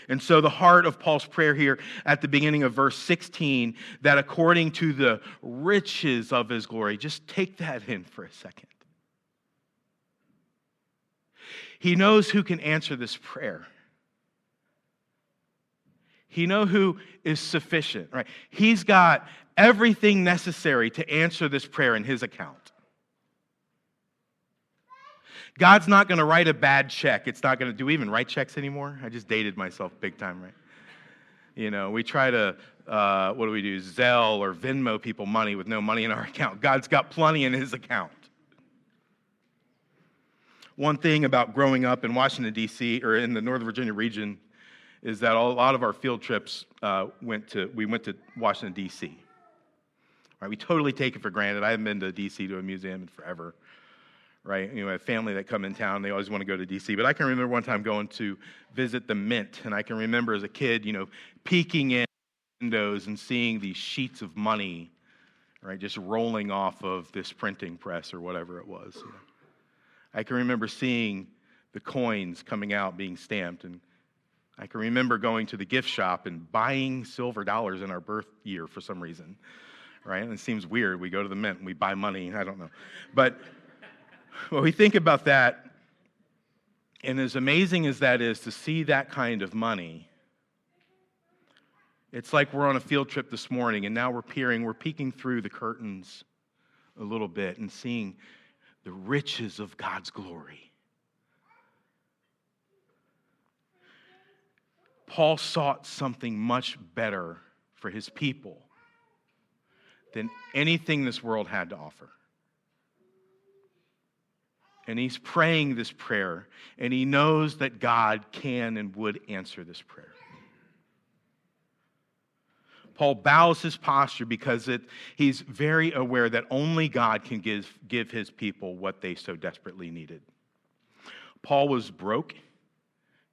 And so the heart of Paul's prayer here at the beginning of verse 16, that according to the riches of his glory, just take that in for a second. He knows who can answer this prayer. He knows who is sufficient, right? He's got everything necessary to answer this prayer in his account. God's not going to write a bad check. It's not going to, do we even write checks anymore? I just dated myself big time, right? You know, we try to, what do we do? Zelle or Venmo people money with no money in our account. God's got plenty in his account. One thing about growing up in Washington, D.C., or in the Northern Virginia region, is that a lot of our field trips went to Washington, D.C. Right? We totally take it for granted. I haven't been to D.C. to a museum in forever. Right? You know, I have family that come in town, they always want to go to D.C. But I can remember one time going to visit the Mint, and I can remember as a kid, you know, peeking in windows and seeing these sheets of money, right, just rolling off of this printing press or whatever it was. You know. I can remember seeing the coins coming out, being stamped, and I can remember going to the gift shop and buying silver dollars in our birth year for some reason, right? And it seems weird. We go to the Mint and we buy money. I don't know. But when we think about that, and as amazing as that is to see that kind of money, it's like we're on a field trip this morning, and now we're peeking through the curtains a little bit and seeing the riches of God's glory. Paul sought something much better for his people than anything this world had to offer. And he's praying this prayer, and he knows that God can and would answer this prayer. Paul bows his posture because he's very aware that only God can give his people what they so desperately needed. Paul was broke.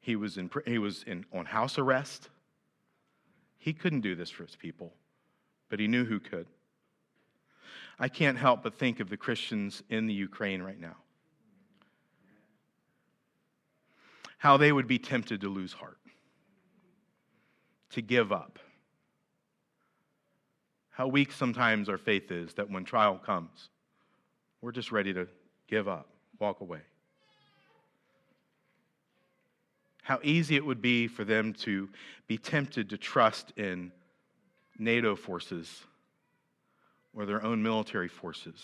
He was on house arrest. He couldn't do this for his people, but he knew who could. I can't help but think of the Christians in the Ukraine right now. How they would be tempted to lose heart, to give up. How weak sometimes our faith is, that when trial comes, we're just ready to give up, walk away. How easy it would be for them to be tempted to trust in NATO forces or their own military forces,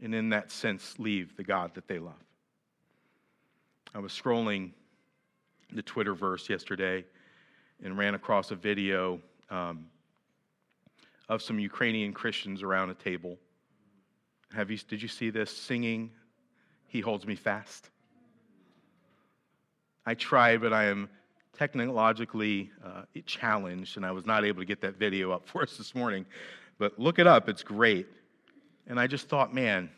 and in that sense leave the God that they love. I was scrolling the Twitterverse yesterday and ran across a video of some Ukrainian Christians around a table. Did you see this? Singing, "He Holds Me Fast." I tried, but I am technologically challenged, and I was not able to get that video up for us this morning. But look it up, it's great. And I just thought, man,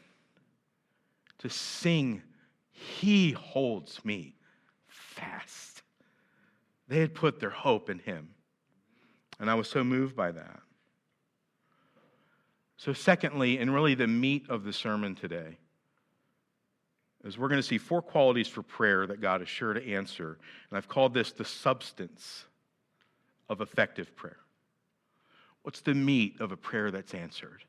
to sing, "He holds me fast." They had put their hope in him. And I was so moved by that. So secondly, and really the meat of the sermon today, is we're going to see 4 qualities for prayer that God is sure to answer. And I've called this the substance of effective prayer. What's the meat of a prayer that's answered?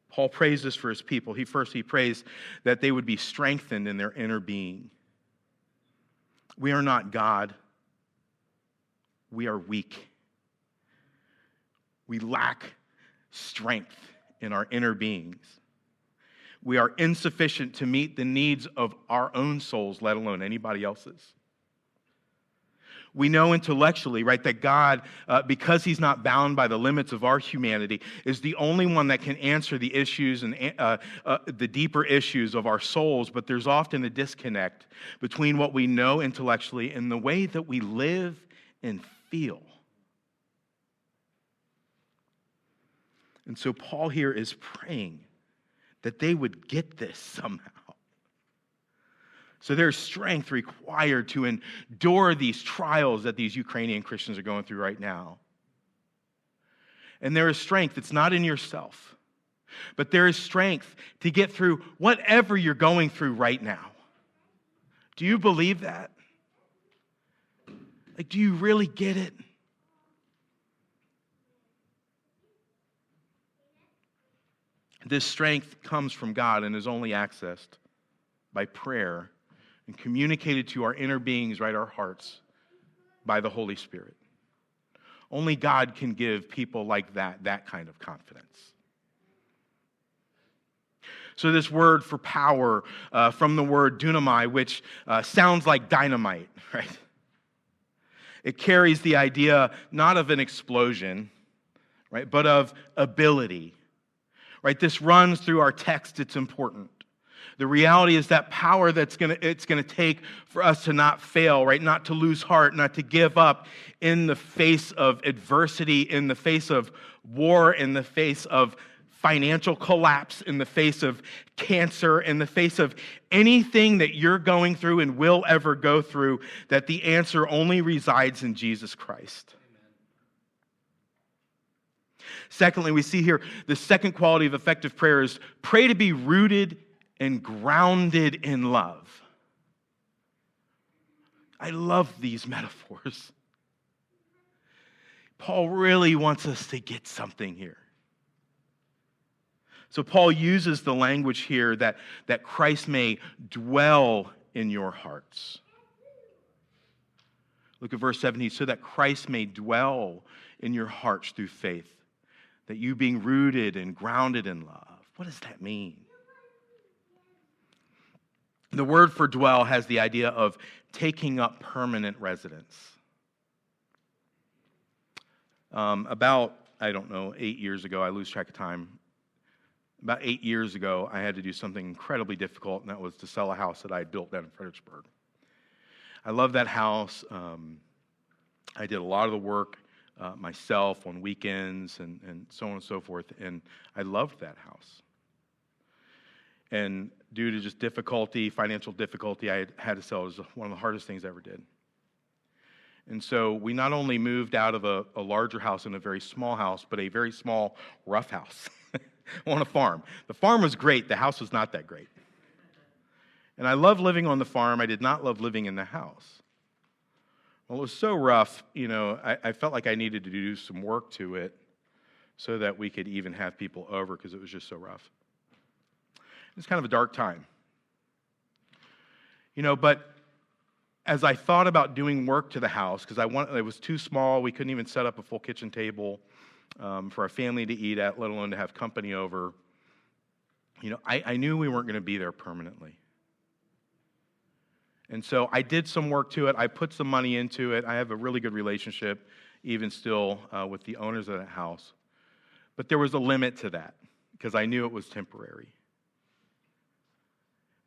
Paul prays this for his people. He prays that they would be strengthened in their inner being. We are not God. We are weak. We lack strength in our inner beings. We are insufficient to meet the needs of our own souls, let alone anybody else's. We know intellectually, right, that God, because he's not bound by the limits of our humanity, is the only one that can answer the issues and the deeper issues of our souls. But there's often a disconnect between what we know intellectually and the way that we live and feel. And so Paul here is praying that they would get this somehow. So there's strength required to endure these trials that these Ukrainian Christians are going through right now. And there is strength. It's not in yourself. But there is strength to get through whatever you're going through right now. Do you believe that? Like, do you really get it? This strength comes from God and is only accessed by prayer and communicated to our inner beings, right, our hearts, by the Holy Spirit. Only God can give people like that kind of confidence. So this word for power, from the word dunamai, which sounds like dynamite, right? It carries the idea not of an explosion, right, but of ability. Right? This runs through our text. It's important. The reality is that power it's going to take for us to not fail, right? Not to lose heart, not to give up in the face of adversity, in the face of war, in the face of financial collapse, in the face of cancer, in the face of anything that you're going through and will ever go through, that the answer only resides in Jesus Christ. Secondly, we see here the second quality of effective prayer is pray to be rooted and grounded in love. I love these metaphors. Paul really wants us to get something here. So Paul uses the language here that Christ may dwell in your hearts. Look at verse 17. So that Christ may dwell in your hearts through faith. That you being rooted and grounded in love. What does that mean? The word for dwell has the idea of taking up permanent residence. About, 8 years ago, I lose track of time. About 8 years ago, I had to do something incredibly difficult, and that was to sell a house that I had built down in Fredericksburg. I love that house. I did a lot of the work myself on weekends and so on and so forth, and I loved that house. And due to just financial difficulty, I had to sell. It was one of the hardest things I ever did. And so we not only moved out of a larger house in a very small house, but a very small, rough house on a farm. The farm was great. The house was not that great. And I loved living on the farm. I did not love living in the house. Well, it was so rough, I felt like I needed to do some work to it so that we could even have people over because it was just so rough. It was kind of a dark time. But as I thought about doing work to the house, because it was too small, we couldn't even set up a full kitchen table for our family to eat at, let alone to have company over. I knew we weren't going to be there permanently. And so I did some work to it. I put some money into it. I have a really good relationship, even still, with the owners of that house. But there was a limit to that because I knew it was temporary.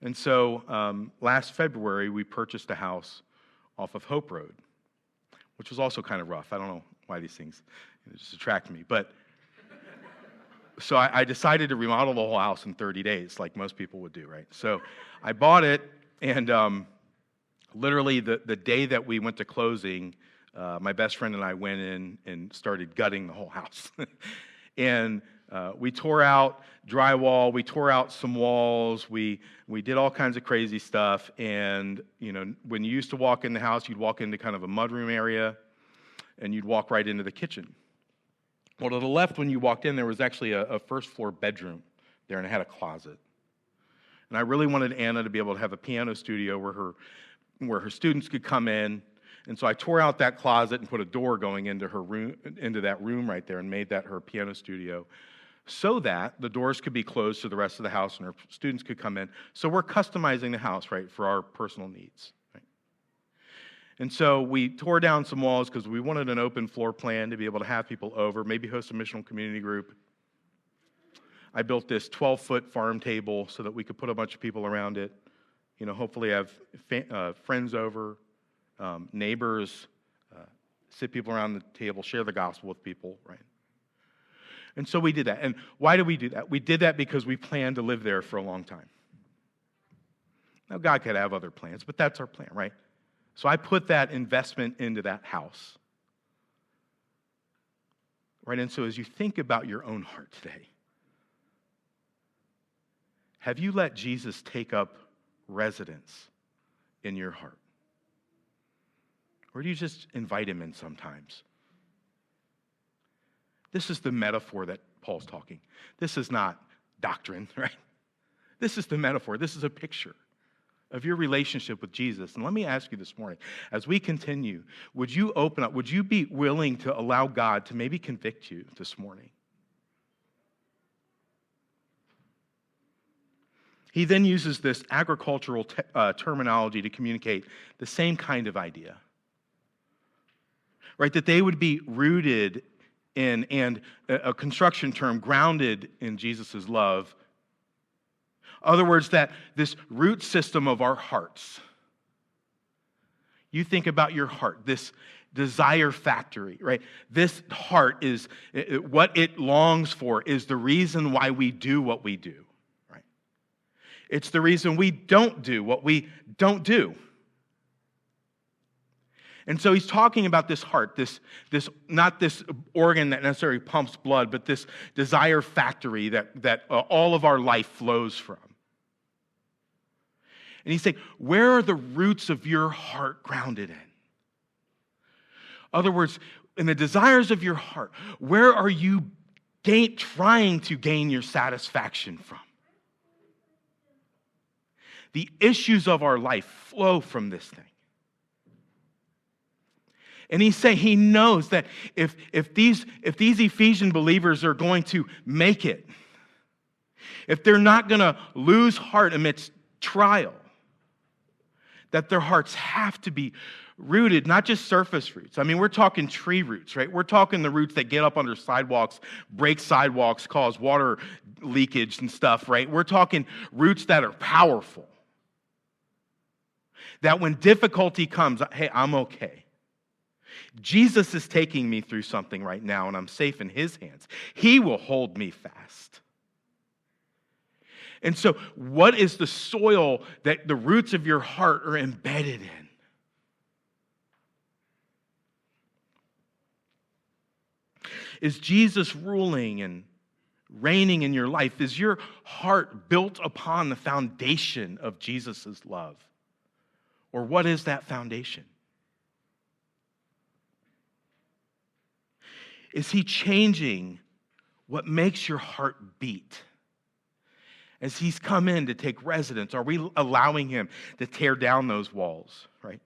And so last February, we purchased a house off of Hope Road, which was also kind of rough. I don't know why these things just attract me. But so I decided to remodel the whole house in 30 days, like most people would do, right? So I bought it, and literally the day that we went to closing, my best friend and I went in and started gutting the whole house. And we tore out drywall, we tore out some walls, we did all kinds of crazy stuff. And, when you used to walk in the house, you'd walk into kind of a mudroom area, and you'd walk right into the kitchen. Well, to the left, when you walked in, there was actually a first-floor bedroom there, and it had a closet. And I really wanted Anna to be able to have a piano studio where her students could come in. And so I tore out that closet and put a door going into her room, into that room right there, and made that her piano studio, so that the doors could be closed to the rest of the house and her students could come in. So we're customizing the house, right, for our personal needs. Right? And so we tore down some walls because we wanted an open floor plan to be able to have people over, maybe host a missional community group. I built this 12-foot farm table so that we could put a bunch of people around it. Hopefully have friends over, neighbors, sit people around the table, share the gospel with people, right? And so we did that. And why did we do that? We did that because we planned to live there for a long time. Now, God could have other plans, but that's our plan, right? So I put that investment into that house. Right? And so as you think about your own heart today, have you let Jesus take up residence in your heart? Or do you just invite him in sometimes? This is the metaphor that Paul's talking. This is not doctrine, right? This is the metaphor. This is a picture of your relationship with Jesus. And let me ask you this morning, as we continue, would you open up, would you be willing to allow God to maybe convict you this morning? He then uses this agricultural terminology to communicate the same kind of idea, right? That they would be rooted in, and a construction term, grounded in Jesus' love. Other words, that this root system of our hearts, you think about your heart, this desire factory, right? This heart is, what it longs for is the reason why we do what we do, right? It's the reason we don't do what we don't do. And so he's talking about this heart, this not this organ that necessarily pumps blood, but this desire factory that all of our life flows from. And he's saying, where are the roots of your heart grounded in? Other words, in the desires of your heart, where are you trying to gain your satisfaction from? The issues of our life flow from this thing. And he's saying he knows that if these Ephesian believers are going to make it, if they're not going to lose heart amidst trial, that their hearts have to be rooted, not just surface roots. I mean, we're talking tree roots, right? We're talking the roots that get up under sidewalks, break sidewalks, cause water leakage and stuff, right? We're talking roots that are powerful. That when difficulty comes, hey, I'm okay. Jesus is taking me through something right now, and I'm safe in his hands. He will hold me fast. And so, what is the soil that the roots of your heart are embedded in? Is Jesus ruling and reigning in your life? Is your heart built upon the foundation of Jesus' love? Or what is that foundation? Is he changing what makes your heart beat? As he's come in to take residence, are we allowing him to tear down those walls, right?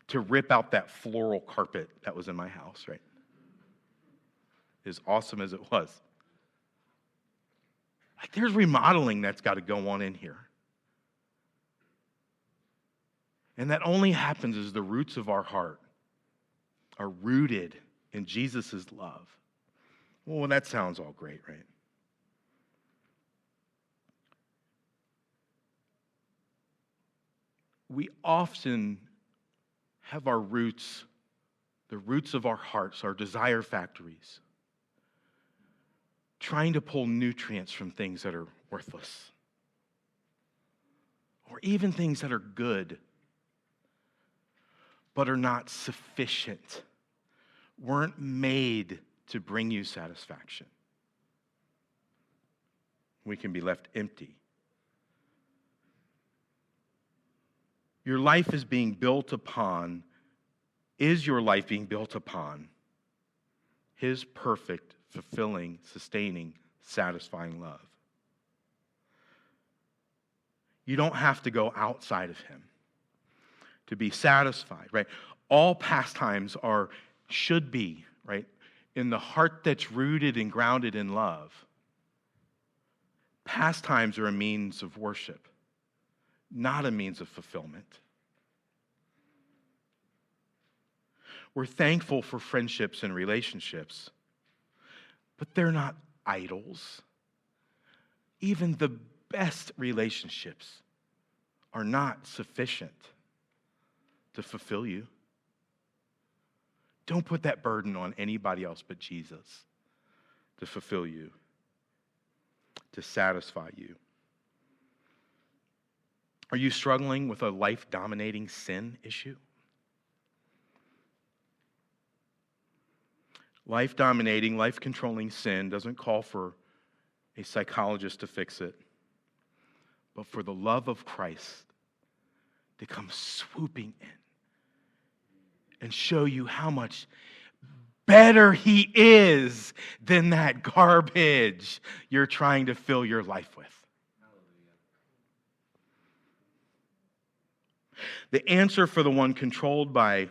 To rip out that floral carpet that was in my house, right? As awesome as it was. Like, there's remodeling that's got to go on in here. And that only happens as the roots of our heart are rooted in Jesus' love. Well, that sounds all great, right? We often have our roots, the roots of our hearts, our desire factories, trying to pull nutrients from things that are worthless, or even things that are good, but are not sufficient, weren't made to bring you satisfaction. We can be left empty. Your life is being built upon, is your life being built upon his perfect, fulfilling, sustaining, satisfying love? You don't have to go outside of him to be satisfied, right? All pastimes should be, right, in the heart that's rooted and grounded in love. Pastimes are a means of worship, not a means of fulfillment. We're thankful for friendships and relationships, but they're not idols. Even the best relationships are not sufficient to fulfill you. Don't put that burden on anybody else but Jesus to fulfill you, to satisfy you. Are you struggling with a life-dominating sin issue? Life-dominating, life-controlling sin doesn't call for a psychologist to fix it, but for the love of Christ to come swooping in and show you how much better he is than that garbage you're trying to fill your life with. The answer for the one controlled by,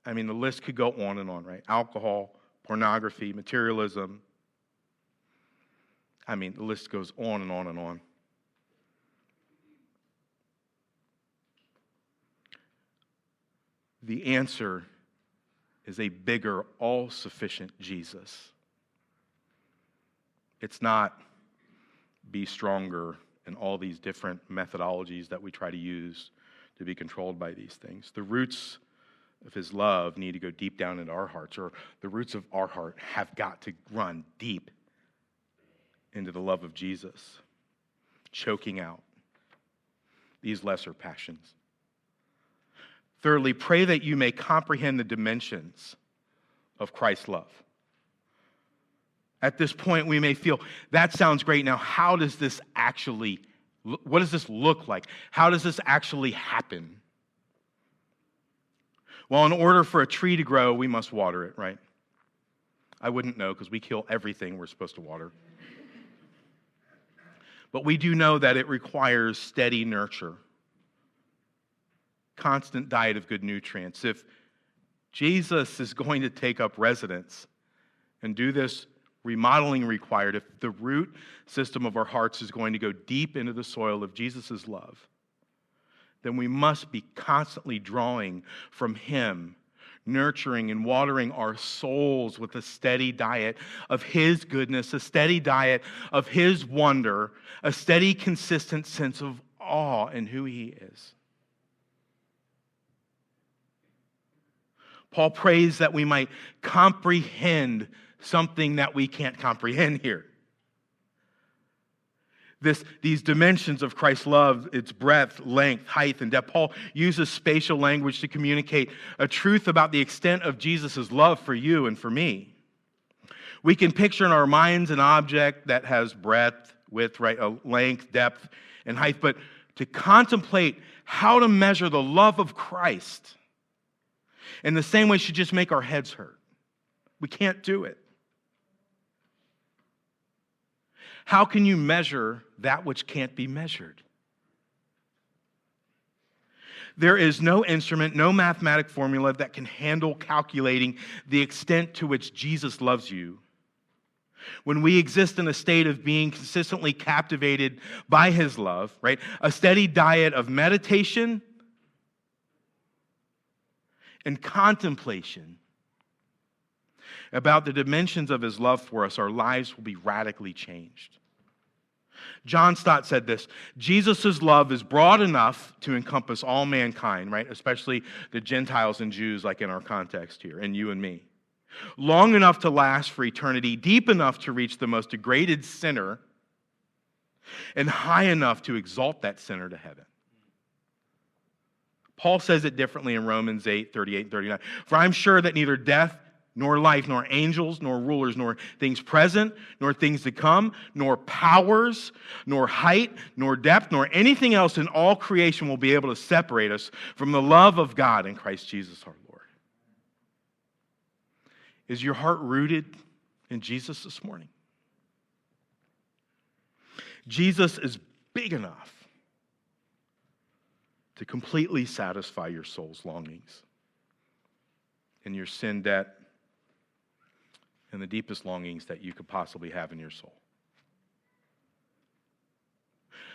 the list could go on and on, right? Alcohol, pornography, materialism. The list goes on and on and on. The answer is a bigger, all-sufficient Jesus. It's not be stronger and all these different methodologies that we try to use to be controlled by these things. The roots of his love need to go deep down into our hearts, or the roots of our heart have got to run deep into the love of Jesus, choking out these lesser passions. Thirdly, pray that you may comprehend the dimensions of Christ's love. At this point, we may feel, that sounds great. Now, how does this actually, what does this look like? How does this actually happen? Well, in order for a tree to grow, we must water it, right? I wouldn't know because we kill everything we're supposed to water. But we do know that it requires steady nurture, constant diet of good nutrients. If Jesus is going to take up residence and do this remodeling required, if the root system of our hearts is going to go deep into the soil of Jesus' love, then we must be constantly drawing from him, nurturing and watering our souls with a steady diet of his goodness, a steady diet of his wonder, a steady, consistent sense of awe in who he is. Paul prays that we might comprehend something that we can't comprehend here. These dimensions of Christ's love, its breadth, length, height, and depth. Paul uses spatial language to communicate a truth about the extent of Jesus' love for you and for me. We can picture in our minds an object that has breadth, width, right, a length, depth, and height, but to contemplate how to measure the love of Christ in the same way should just make our heads hurt. We can't do it. How can you measure that which can't be measured? There is no instrument, no mathematic formula that can handle calculating the extent to which Jesus loves you. When we exist in a state of being consistently captivated by his love, right? A steady diet of meditation and contemplation about the dimensions of his love for us, our lives will be radically changed. John Stott said this: Jesus' love is broad enough to encompass all mankind, right? Especially the Gentiles and Jews, like in our context here, and you and me. Long enough to last for eternity, deep enough to reach the most degraded sinner, and high enough to exalt that sinner to heaven. Paul says it differently in Romans 8:38 and 39. For I'm sure that neither death, nor life, nor angels, nor rulers, nor things present, nor things to come, nor powers, nor height, nor depth, nor anything else in all creation will be able to separate us from the love of God in Christ Jesus our Lord. Is your heart rooted in Jesus this morning? Jesus is big enough to completely satisfy your soul's longings and your sin debt and the deepest longings that you could possibly have in your soul.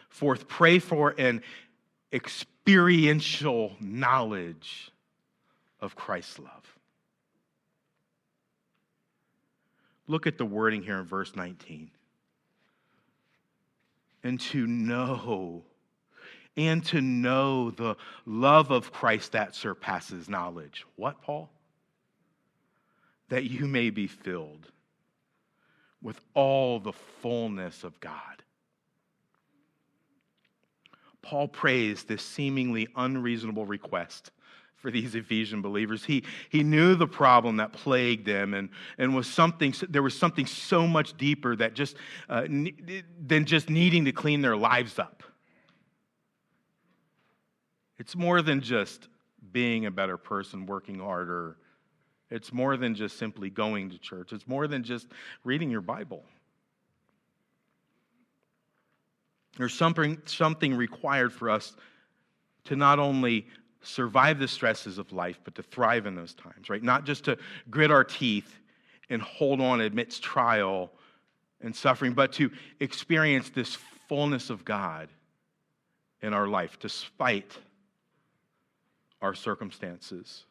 Fourth, pray for an experiential knowledge of Christ's love. Look at the wording here in verse 19. And to know the love of Christ that surpasses knowledge. What, Paul? That you may be filled with all the fullness of God. Paul prays this seemingly unreasonable request for these Ephesian believers. He knew the problem that plagued them, and there was something so much deeper that than just needing to clean their lives up. It's more than just being a better person, working harder. It's more than just simply going to church. It's more than just reading your Bible. There's something required for us to not only survive the stresses of life, but to thrive in those times, right? Not just to grit our teeth and hold on amidst trial and suffering, but to experience this fullness of God in our life, despite our circumstances.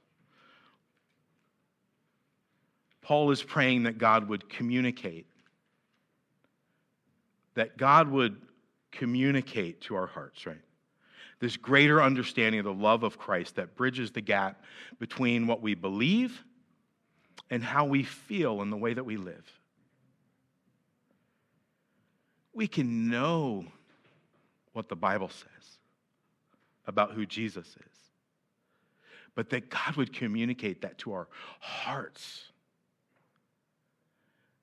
Paul is praying that God would communicate, to our hearts, right? This greater understanding of the love of Christ that bridges the gap between what we believe and how we feel in the way that we live. We can know what the Bible says about who Jesus is, but that God would communicate that to our hearts,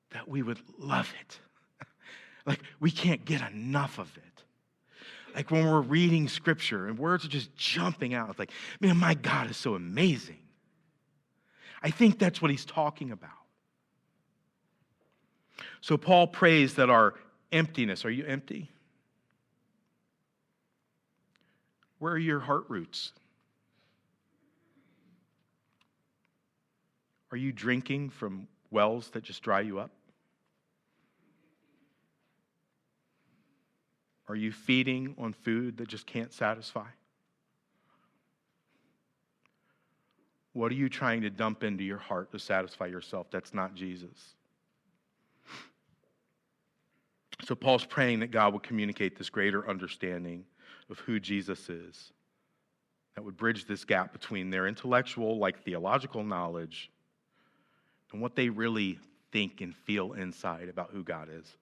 that we would love it. Like, we can't get enough of it. Like, when we're reading Scripture and words are just jumping out, it's like, man, my God is so amazing. I think that's what he's talking about. So Paul prays that our emptiness, are you empty? Where are your heart roots? Are you drinking from wells that just dry you up? Are you feeding on food that just can't satisfy? What are you trying to dump into your heart to satisfy yourself? That's not Jesus. So Paul's praying that God will communicate this greater understanding of who Jesus is, that would bridge this gap between their intellectual, like theological knowledge, and what they really think and feel inside about who God is.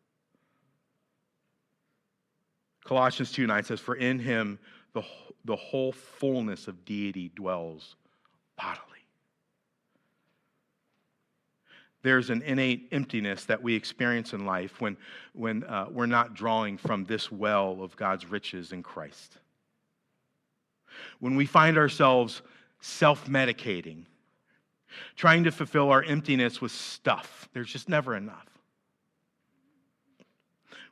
Colossians 2:9 says, "For in him the whole fullness of deity dwells bodily." There's an innate emptiness that we experience in life when we're not drawing from this well of God's riches in Christ. When we find ourselves self-medicating, trying to fulfill our emptiness with stuff, there's just never enough.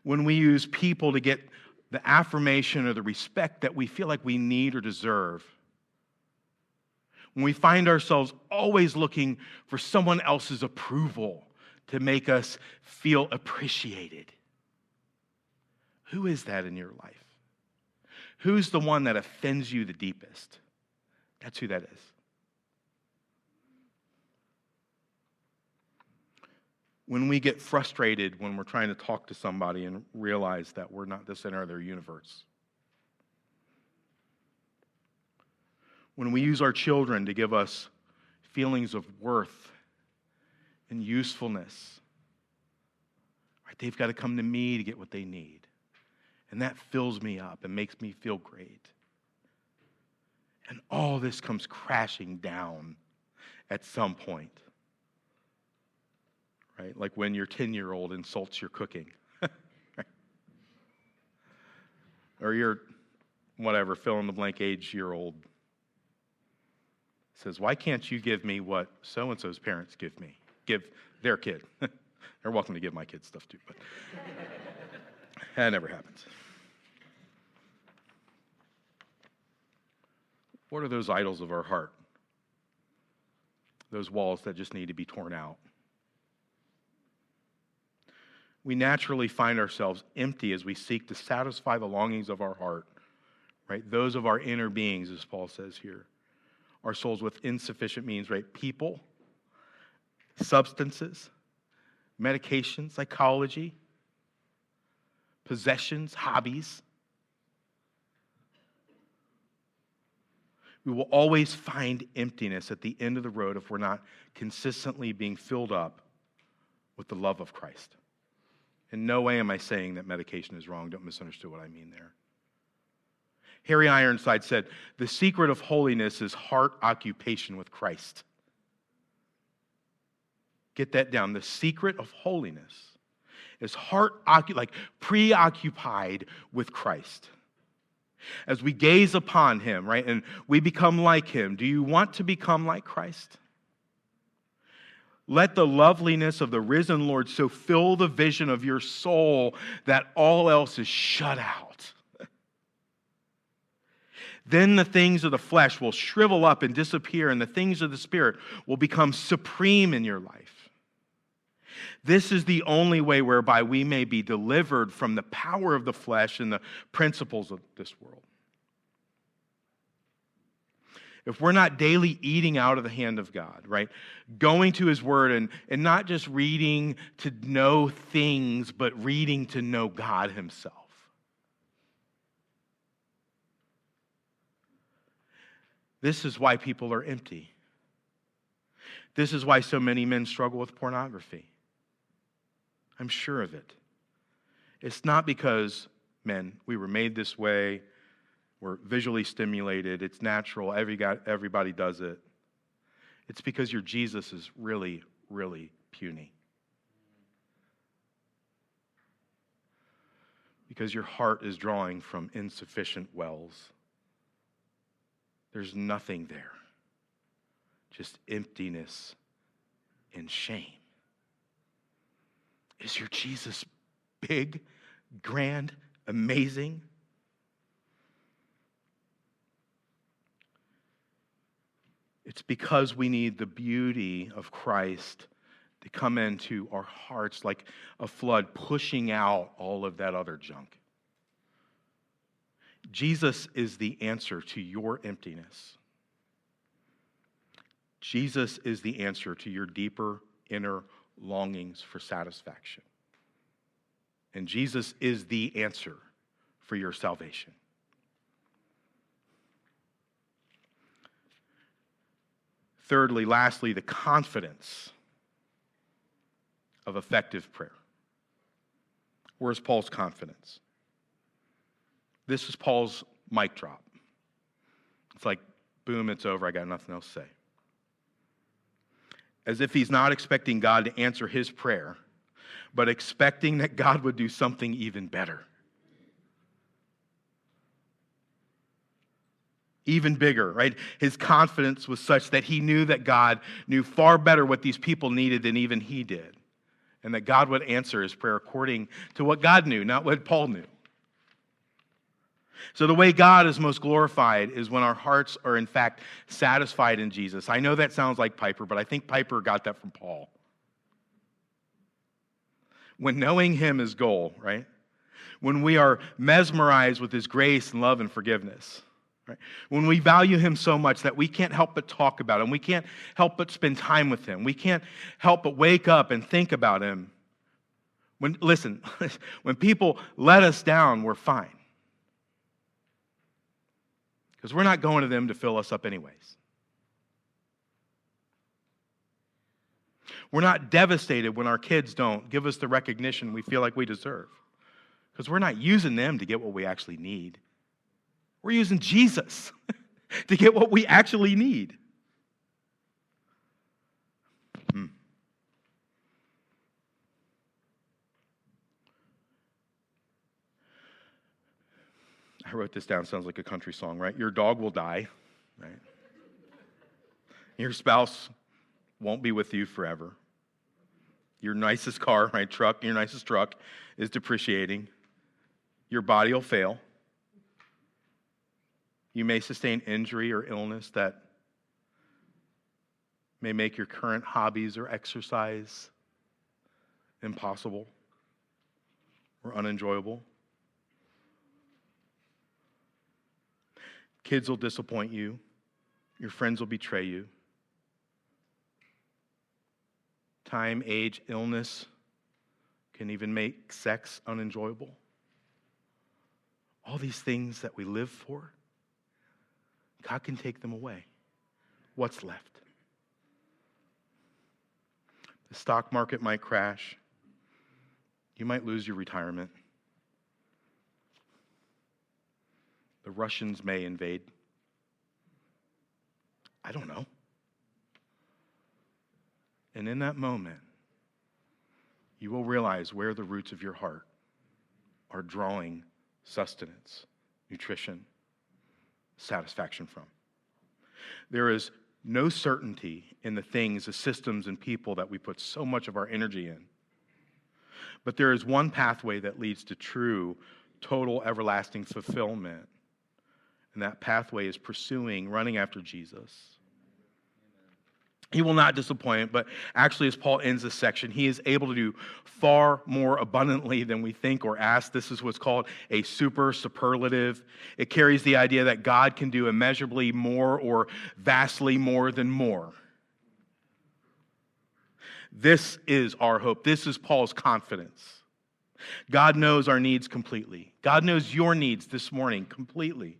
When we use people to get the affirmation or the respect that we feel like we need or deserve. When we find ourselves always looking for someone else's approval to make us feel appreciated. Who is that in your life? Who's the one that offends you the deepest? That's who that is. When we get frustrated when we're trying to talk to somebody and realize that we're not the center of their universe. When we use our children to give us feelings of worth and usefulness. Right? They've got to come to me to get what they need. And that fills me up and makes me feel great. And all this comes crashing down at some point. Right? Like when your 10-year-old insults your cooking. Or your, whatever, fill-in-the-blank age-year-old says, why can't you give me what so-and-so's parents give their kid? They're welcome to give my kids stuff too, but that never happens. What are those idols of our heart? Those walls that just need to be torn out. We naturally find ourselves empty as we seek to satisfy the longings of our heart, right? Those of our inner beings, as Paul says here. Our souls with insufficient means, right? People, substances, medication, psychology, possessions, hobbies. We will always find emptiness at the end of the road if we're not consistently being filled up with the love of Christ. In no way am I saying that medication is wrong. Don't misunderstand what I mean there. Harry Ironside said, the secret of holiness is heart occupation with Christ. Get that down. The secret of holiness is preoccupied with Christ. As we gaze upon him, right, and we become like him, do you want to become like Christ? Let the loveliness of the risen Lord so fill the vision of your soul that all else is shut out. Then the things of the flesh will shrivel up and disappear, and the things of the Spirit will become supreme in your life. This is the only way whereby we may be delivered from the power of the flesh and the principles of this world. If we're not daily eating out of the hand of God, right? Going to his word and not just reading to know things, but reading to know God himself. This is why people are empty. This is why so many men struggle with pornography. I'm sure of it. It's not because, men, we were made this way, we're visually stimulated, it's natural, everybody does it. It's because your Jesus is really, really puny. Because your heart is drawing from insufficient wells. There's nothing there. Just emptiness and shame. Is your Jesus big, grand, amazing? It's because we need the beauty of Christ to come into our hearts like a flood, pushing out all of that other junk. Jesus is the answer to your emptiness. Jesus is the answer to your deeper inner longings for satisfaction. And Jesus is the answer for your salvation. Thirdly, lastly, the confidence of effective prayer. Where's Paul's confidence? This is Paul's mic drop. It's like, boom, it's over. I got nothing else to say. As if he's not expecting God to answer his prayer, but expecting that God would do something even better. Even bigger, right? His confidence was such that he knew that God knew far better what these people needed than even he did. And that God would answer his prayer according to what God knew, not what Paul knew. So the way God is most glorified is when our hearts are in fact satisfied in Jesus. I know that sounds like Piper, but I think Piper got that from Paul. When knowing him is goal, right? When we are mesmerized with his grace and love and forgiveness. Right? When we value him so much that we can't help but talk about him. We can't help but spend time with him. We can't help but wake up and think about him. When people let us down, we're fine. Because we're not going to them to fill us up anyways. We're not devastated when our kids don't give us the recognition we feel like we deserve. Because we're not using them to get what we actually need. We're using Jesus to get what we actually need. I wrote this down, sounds like a country song, right? Your dog will die, right? Your spouse won't be with you forever. Your nicest car, right, your nicest truck is depreciating. Your body will fail. You may sustain injury or illness that may make your current hobbies or exercise impossible or unenjoyable. Kids will disappoint you. Your friends will betray you. Time, age, illness can even make sex unenjoyable. All these things that we live for, God can take them away. What's left? The stock market might crash. You might lose your retirement. The Russians may invade. I don't know. And in that moment, you will realize where the roots of your heart are drawing sustenance nutrition, satisfaction from. There is no certainty in the things, the systems, and people that we put so much of our energy in. But there is one pathway that leads to true, total, everlasting fulfillment. And that pathway is running after Jesus. He will not disappoint, but actually, as Paul ends this section, he is able to do far more abundantly than we think or ask. This is what's called a superlative. It carries the idea that God can do immeasurably more or vastly more than more. This is our hope. This is Paul's confidence. God knows our needs completely. God knows your needs this morning completely.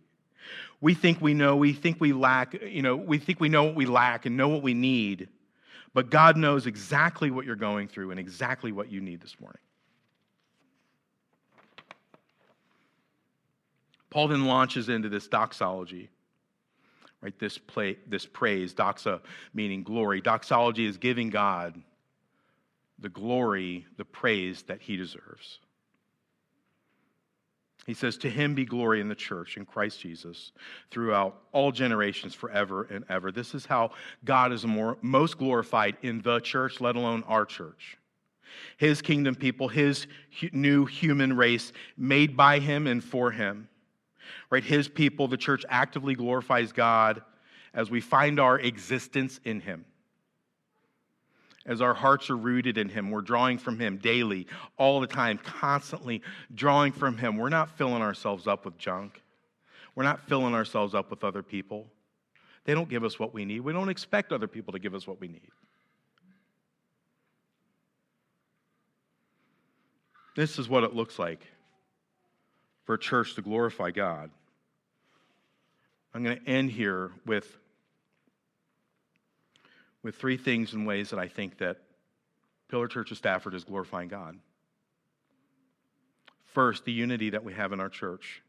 We think we know, we think we lack, we think we know what we lack and know what we need. But God knows exactly what you're going through and exactly what you need this morning. Paul then launches into this doxology, right? This praise, doxa meaning glory. Doxology is giving God the glory, the praise that he deserves. He says, to him be glory in the church, in Christ Jesus, throughout all generations, forever and ever. This is how God is most glorified in the church, let alone our church. His kingdom people, his new human race, made by him and for him. Right? His people, the church, actively glorifies God as we find our existence in him. As our hearts are rooted in him, we're drawing from him daily, all the time, constantly drawing from him. We're not filling ourselves up with junk. We're not filling ourselves up with other people. They don't give us what we need. We don't expect other people to give us what we need. This is what it looks like for a church to glorify God. I'm going to end here with three things and ways that I think that Pillar Church of Stafford is glorifying God. First, the unity that we have in our church.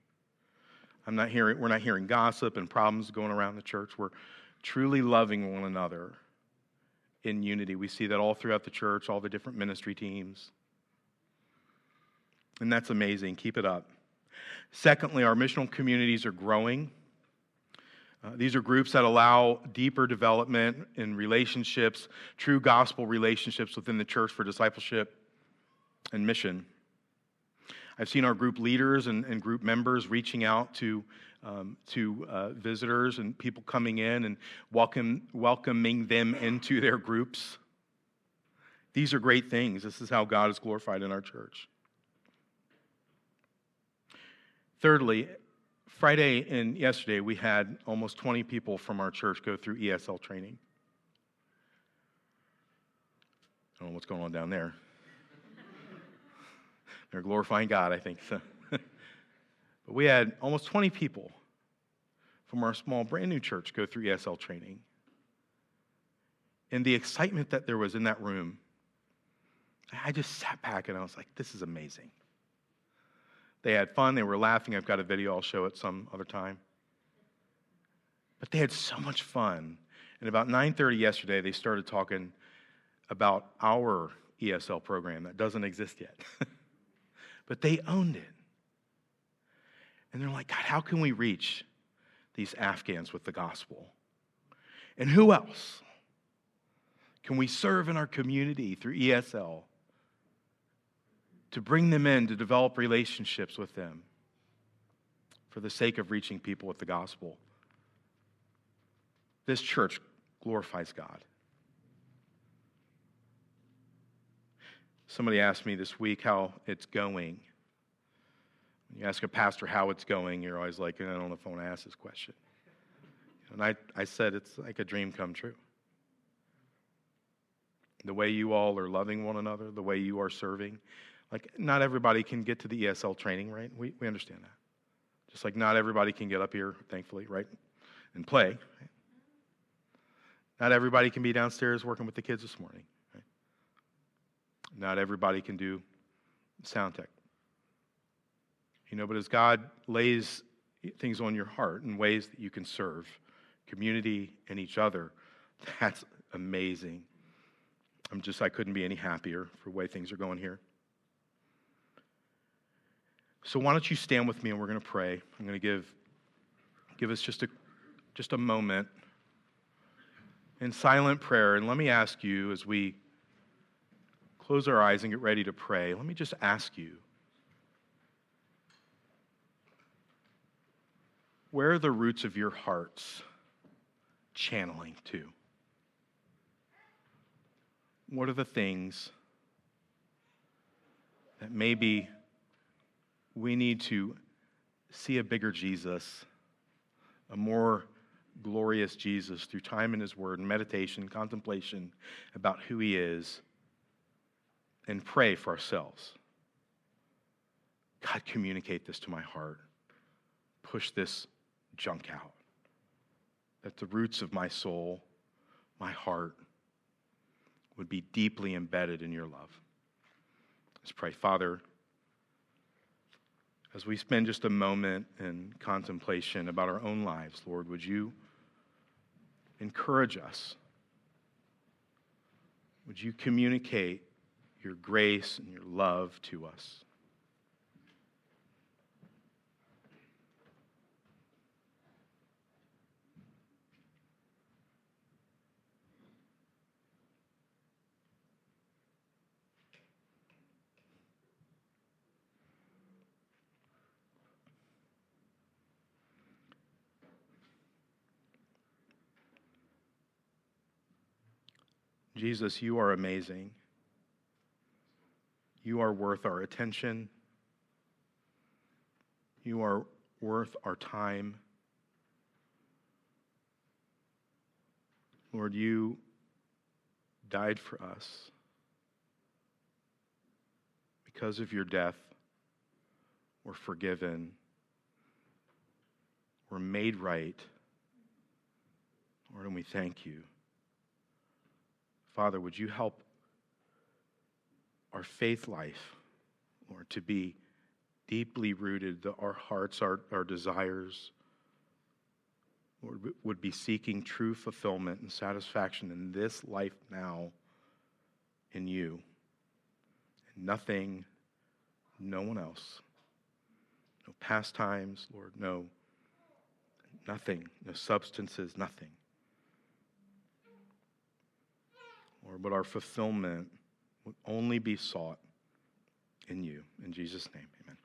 We're not hearing gossip and problems going around the church. We're truly loving one another in unity. We see that all throughout the church, all the different ministry teams. And that's amazing. Keep it up. Secondly, our missional communities are growing. These are groups that allow deeper development in relationships, true gospel relationships within the church for discipleship and mission. I've seen our group leaders and group members reaching out to visitors and people coming in and welcoming them into their groups. These are great things. This is how God is glorified in our church. Thirdly, Friday and yesterday, we had almost 20 people from our church go through ESL training. I don't know what's going on down there. They're glorifying God, I think. So. But we had almost 20 people from our small, brand new church go through ESL training. And the excitement that there was in that room, I just sat back and I was like, this is amazing. They had fun. They were laughing. I've got a video I'll show it some other time. But they had so much fun. And about 9:30 yesterday, they started talking about our ESL program that doesn't exist yet. But they owned it. And they're like, God, how can we reach these Afghans with the gospel? And who else can we serve in our community through ESL? To bring them in, to develop relationships with them for the sake of reaching people with the gospel. This church glorifies God. Somebody asked me this week how it's going. When you ask a pastor how it's going, you're always like, I don't know if I want to ask this question. And I said it's like a dream come true. The way you all are loving one another, the way you are serving. Like, not everybody can get to the ESL training, right? We understand that. Just like not everybody can get up here, thankfully, right, and play. Right? Not everybody can be downstairs working with the kids this morning. Right? Not everybody can do sound tech. But as God lays things on your heart in ways that you can serve community and each other, that's amazing. I couldn't be any happier for the way things are going here. So why don't you stand with me and we're going to pray. I'm going to give us just a moment in silent prayer. And let me ask you, as we close our eyes and get ready to pray, let me just ask you, where are the roots of your hearts channeling to? What are the things that maybe we need to see a bigger Jesus, a more glorious Jesus through time in His Word and meditation, contemplation about who He is, and pray for ourselves. God, communicate this to my heart. Push this junk out. That the roots of my soul, my heart, would be deeply embedded in your love. Let's pray. Father, as we spend just a moment in contemplation about our own lives, Lord, would you encourage us? Would you communicate your grace and your love to us? Jesus, you are amazing. You are worth our attention. You are worth our time. Lord, you died for us. Because of your death, we're forgiven. We're made right. Lord, and we thank you. Father, would you help our faith life, Lord, to be deeply rooted, that our hearts, our desires, Lord, would be seeking true fulfillment and satisfaction in this life now in you. And nothing, no one else. No pastimes, Lord, nothing, no substances, nothing. Lord, but our fulfillment would only be sought in you. In Jesus' name, amen.